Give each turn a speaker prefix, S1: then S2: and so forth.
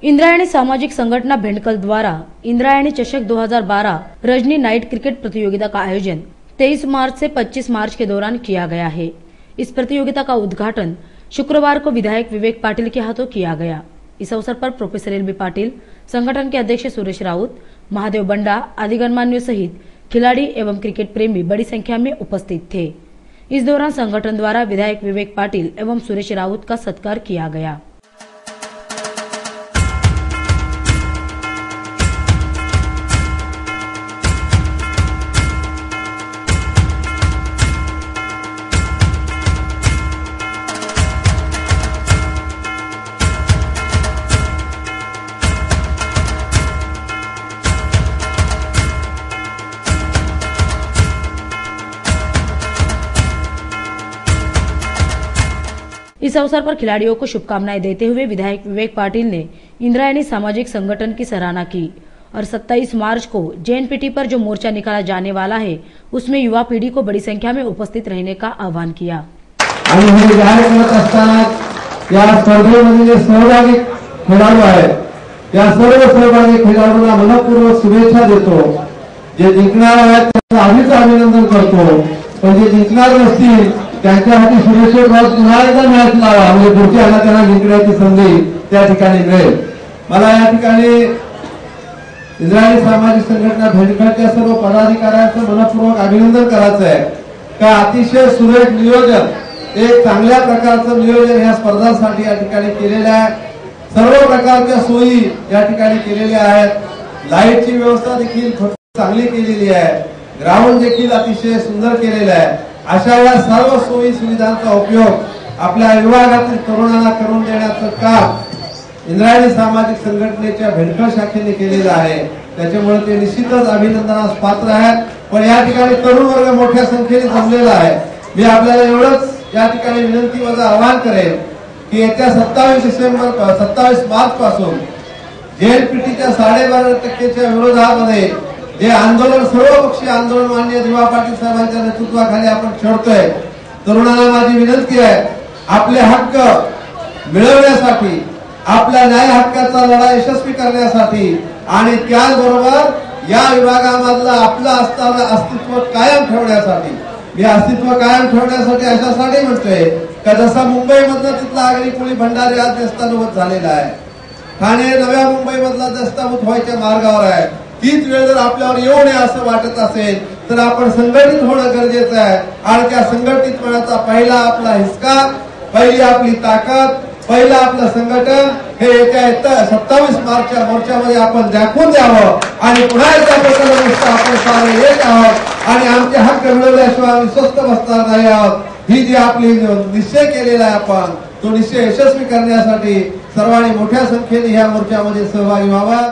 S1: इंद्रायणी सामाजिक संगठना भेंडकल द्वारा इंद्रायणी चषक 2012 रजनी नाइट क्रिकेट प्रतियोगिता का आयोजन 23 मार्च से 25 मार्च के दौरान किया गया है। इस प्रतियोगिता का उद्घाटन शुक्रवार को विधायक विवेक पाटिल के हाथों किया गया। इस अवसर पर प्रोफेसर एल बी पाटिल, संगठन के अध्यक्ष सुरेश राउत, महादेव बंडा आदि गणमान्यों सहित खिलाड़ी एवं क्रिकेट प्रेमी बड़ी संख्या में उपस्थित थे। इस दौरान संगठन द्वारा विधायक विवेक पाटिल एवं सुरेश राउत का सत्कार किया गया। इस अवसर पर खिलाड़ियों को शुभकामनाएं देते हुए विधायक विवेक पाटिल ने इंद्रायणी सामाजिक संगठन की सराहना की और 27 मार्च को जेएनपीटी पर जो मोर्चा निकाला जाने वाला है उसमें युवा पीढ़ी को बड़ी संख्या में उपस्थित रहने का आह्वान किया।
S2: या स्पर्धेमध्ये सहभागी खेळाडू आहेत त्या सर्व सहभागी खेळाडूंना मनपूर्वक शुभेच्छा देतो। जे जिंकणार आहेत त्यांचं आधीच अभिनंदन करतो, पण जे जिंकणार नसतील त्यांच्यासाठी सुरेश राऊत पुन्हा एकदा मॅच लावा, म्हणजे पुढच्या ह्याला त्यांना जिंकण्याची संधी त्या ठिकाणी मिळेल। मला या ठिकाणी इंद्रायणी सामाजिक संघटना भेंडकलच्या सर्व पदाधिकाऱ्यांचं मनपूर्वक अभिनंदन करायचं आहे का अतिशय सुरेख नियोजन, एक चांगल्या प्रकारचं नियोजन या स्पर्धांसाठी या ठिकाणी केलेलं आहे। सर्व प्रकारच्या सोयी या ठिकाणी केलेल्या आहेत। लाईटची व्यवस्था देखील चांगली केलेली आहे, ग्राउंड देखील अतिशय सुंदर केलेलं आहे। अशा या सर्व सोयी सुविधांचा उपयोग आपल्या विभागातील तरुणांना करून देण्याचं काम इंद्रायणी सामाजिक संघटनेच्या भेंडकल शाखेने केलेलं आहे। त्याच्यामुळे ते निश्चितच अभिनंदनास पात्र आहेत। पण या ठिकाणी तरुण वर्ग मोठ्या संख्येने जमलेला आहे। मी आपल्याला एवढंच या ठिकाणी विनंती माझं आवाहन करेन की येत्या 27 मार्च पासून जेएनपीटीच्या 12.5% विरोधामध्ये जे आंदोलन सर्वपक्षीय आंदोलन माननीय दिवा पाटील साहेबांच्या नेतृत्वाखाली आपण छेडतोय, तरुणांना माझी विनंती आहे आपले हक्क मिळवण्यासाठी, आपल्या न्याय हक्काचा लढा यशस्वी करण्यासाठी आणि त्याचबरोबर या विभागामधलं आपलं अस्तित्व कायम ठेवण्यासाठी, मी अस्तित्व कायम ठेवण्यासाठी अशासाठी म्हणतोय का जसा मुंबईमधला तिथला आगरी कोळी भंडारी आज नेस्तानाबूत झालेला आहे, ठाणे नव्या मुंबईमधला नेस्तानाबूत व्हायच्या मार्गावर आहे, तीच वेळ जर आपल्यावर येऊ नये असं वाटत असेल तर आपण संघटित होणं गरजेचं आहे। आणि त्या संघटितपणाचा पहिला आपला हिसका, पहिली आपली ताकद, पहिला आपलं संघटन हे येत्या 27 मार्चच्या मोर्चामध्ये आपण दाखवून द्यावं आणि पुन्हा एकदा आपण सारे एक आहोत आणि आमचे हक्क मिळवल्याशिवाय आम्ही स्वस्थ बसणार नाही आहोत। ही जी आपली निश्चय केलेला आहे आपण तो निश्चय यशस्वी करण्यासाठी सर्वांनी मोठ्या संख्येने ह्या मोर्चामध्ये सहभागी व्हावा।